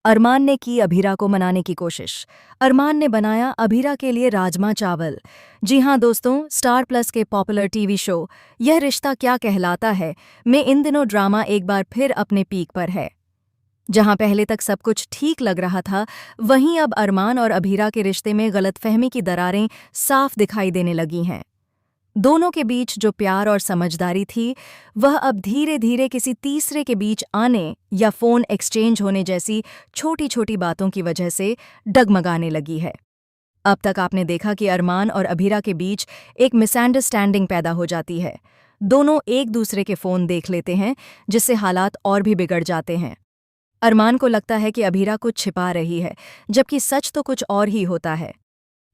अरमान ने की अभीरा को मनाने की कोशिश। अरमान ने बनाया अभीरा के लिए राजमा चावल। जी हाँ दोस्तों, स्टार प्लस के पॉपुलर टीवी शो यह रिश्ता क्या कहलाता है में इन दिनों ड्रामा एक बार फिर अपने पीक पर है। जहां पहले तक सब कुछ ठीक लग रहा था, वहीं अब अरमान और अभीरा के रिश्ते में गलतफहमी की दरारें साफ दिखाई देने लगी हैं। दोनों के बीच जो प्यार और समझदारी थी, वह अब धीरे धीरे किसी तीसरे के बीच आने या फोन एक्सचेंज होने जैसी छोटी छोटी बातों की वजह से डगमगाने लगी है। अब तक आपने देखा कि अरमान और अभीरा के बीच एक मिसअंडरस्टैंडिंग पैदा हो जाती है। दोनों एक दूसरे के फोन देख लेते हैं, जिससे हालात और भी बिगड़ जाते हैं। अरमान को लगता है कि अभीरा कुछ छिपा रही है, जबकि सच तो कुछ और ही होता है।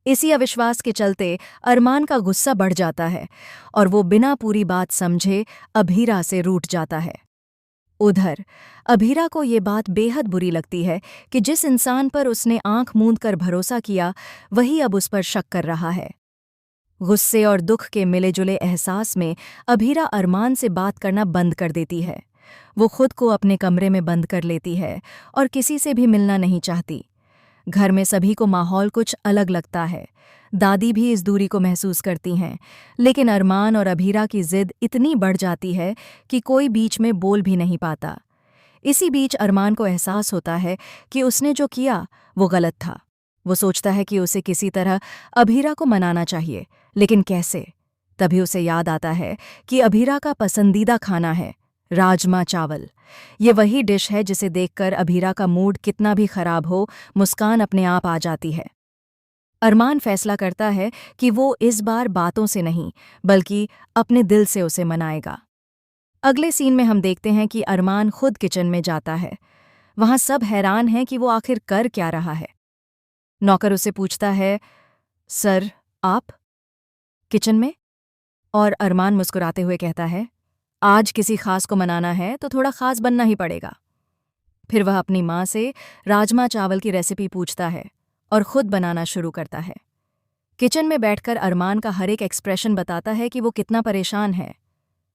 इसी अविश्वास के चलते अरमान का गुस्सा बढ़ जाता है और वो बिना पूरी बात समझे अभीरा से रूठ जाता है। उधर अभीरा को ये बात बेहद बुरी लगती है कि जिस इंसान पर उसने आंख मूंद कर भरोसा किया, वही अब उस पर शक कर रहा है। गुस्से और दुख के मिले जुले एहसास में अभीरा अरमान से बात करना बंद कर देती है। वो खुद को अपने कमरे में बंद कर लेती है और किसी से भी मिलना नहीं चाहती। घर में सभी को माहौल कुछ अलग लगता है। दादी भी इस दूरी को महसूस करती हैं, लेकिन अरमान और अभीरा की जिद इतनी बढ़ जाती है कि कोई बीच में बोल भी नहीं पाता। इसी बीच अरमान को एहसास होता है कि उसने जो किया वो गलत था। वो सोचता है कि उसे किसी तरह अभीरा को मनाना चाहिए, लेकिन कैसे? तभी उसे याद आता है कि अभीरा का पसंदीदा खाना है राजमा चावल। ये वही डिश है जिसे देखकर अभीरा का मूड कितना भी खराब हो, मुस्कान अपने आप आ जाती है। अरमान फैसला करता है कि वो इस बार बातों से नहीं, बल्कि अपने दिल से उसे मनाएगा। अगले सीन में हम देखते हैं कि अरमान खुद किचन में जाता है। वहां सब हैरान हैं कि वो आखिर कर क्या रहा है। नौकर उससे पूछता है, सर आप किचन में? और अरमान मुस्कुराते हुए कहता है, आज किसी खास को मनाना है तो थोड़ा खास बनना ही पड़ेगा। फिर वह अपनी माँ से राजमा चावल की रेसिपी पूछता है और खुद बनाना शुरू करता है। किचन में बैठकर अरमान का हर एक एक्सप्रेशन बताता है कि वो कितना परेशान है।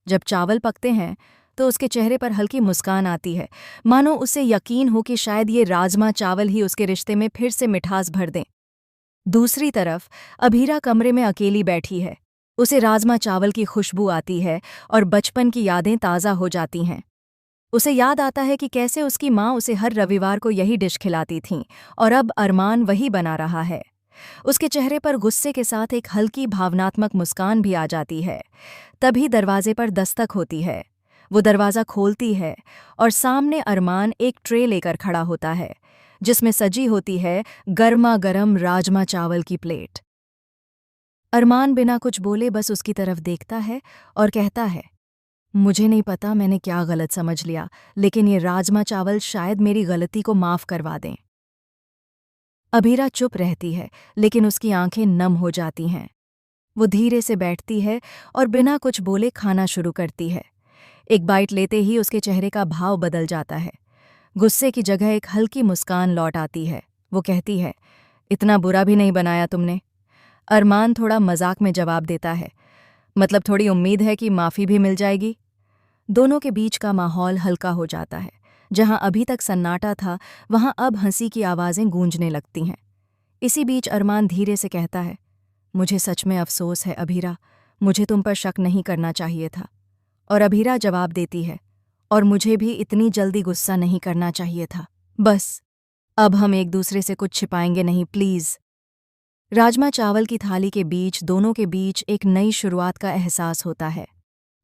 जब चावल पकते हैं तो उसके चेहरे पर हल्की मुस्कान आती है, मानो उसे यकीन हो कि शायद ये राजमा चावल ही उसके रिश्ते में फिर से मिठास भर दें। दूसरी तरफ अभीरा कमरे में अकेली बैठी है। उसे राजमा चावल की खुशबू आती है और बचपन की यादें ताज़ा हो जाती हैं। उसे याद आता है कि कैसे उसकी माँ उसे हर रविवार को यही डिश खिलाती थीं और अब अरमान वही बना रहा है। उसके चेहरे पर गुस्से के साथ एक हल्की भावनात्मक मुस्कान भी आ जाती है। तभी दरवाजे पर दस्तक होती है। वो दरवाज़ा खोलती है और सामने अरमान एक ट्रे लेकर खड़ा होता है, जिसमें सजी होती है गर्मा गर्म राजमा चावल की प्लेट। अरमान बिना कुछ बोले बस उसकी तरफ देखता है और कहता है, मुझे नहीं पता मैंने क्या गलत समझ लिया, लेकिन ये राजमा चावल शायद मेरी गलती को माफ़ करवा दें। अभीरा चुप रहती है, लेकिन उसकी आंखें नम हो जाती हैं। वो धीरे से बैठती है और बिना कुछ बोले खाना शुरू करती है। एक बाइट लेते ही उसके चेहरे का भाव बदल जाता है। गुस्से की जगह एक हल्की मुस्कान लौट आती है। वो कहती है, इतना बुरा भी नहीं बनाया तुमने। अरमान थोड़ा मजाक में जवाब देता है, मतलब थोड़ी उम्मीद है कि माफ़ी भी मिल जाएगी। दोनों के बीच का माहौल हल्का हो जाता है। जहां अभी तक सन्नाटा था, वहां अब हंसी की आवाज़ें गूंजने लगती हैं। इसी बीच अरमान धीरे से कहता है, मुझे सच में अफसोस है अभीरा, मुझे तुम पर शक नहीं करना चाहिए था। और अभीरा जवाब देती है, और मुझे भी इतनी जल्दी गुस्सा नहीं करना चाहिए था। बस अब हम एक दूसरे से कुछ छिपाएंगे नहीं, प्लीज़। राजमा चावल की थाली के बीच दोनों के बीच एक नई शुरुआत का एहसास होता है।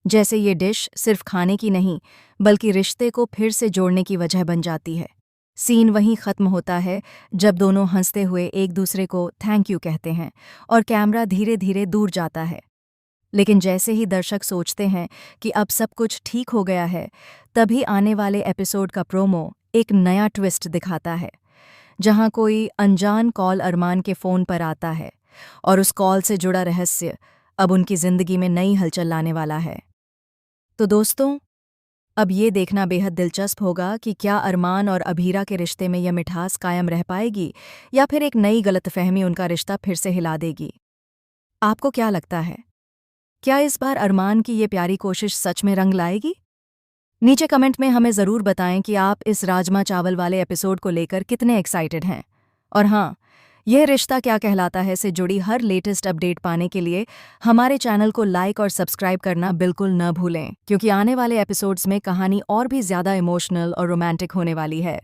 जैसे ये डिश सिर्फ खाने की नहीं, बल्कि रिश्ते को फिर से जोड़ने की वजह बन जाती है। सीन वहीं ख़त्म होता है जब दोनों हंसते हुए एक दूसरे को थैंक यू कहते हैं और कैमरा धीरे धीरे दूर जाता है। लेकिन जैसे ही दर्शक सोचते हैं कि अब सब कुछ ठीक हो गया है, तभी आने वाले एपिसोड का प्रोमो एक नया ट्विस्ट दिखाता है, जहां कोई अनजान कॉल अरमान के फ़ोन पर आता है और उस कॉल से जुड़ा रहस्य अब उनकी ज़िंदगी में नई हलचल लाने वाला है। तो दोस्तों, अब ये देखना बेहद दिलचस्प होगा कि क्या अरमान और अभीरा के रिश्ते में यह मिठास कायम रह पाएगी या फिर एक नई गलतफहमी उनका रिश्ता फिर से हिला देगी। आपको क्या लगता है? क्या इस बार अरमान की ये प्यारी कोशिश सच में रंग लाएगी? नीचे कमेंट में हमें ज़रूर बताएं कि आप इस राजमा चावल वाले एपिसोड को लेकर कितने एक्साइटेड हैं। और हाँ, यह रिश्ता क्या कहलाता है से जुड़ी हर लेटेस्ट अपडेट पाने के लिए हमारे चैनल को लाइक और सब्सक्राइब करना बिल्कुल न भूलें, क्योंकि आने वाले एपिसोड्स में कहानी और भी ज़्यादा इमोशनल और रोमांटिक होने वाली है।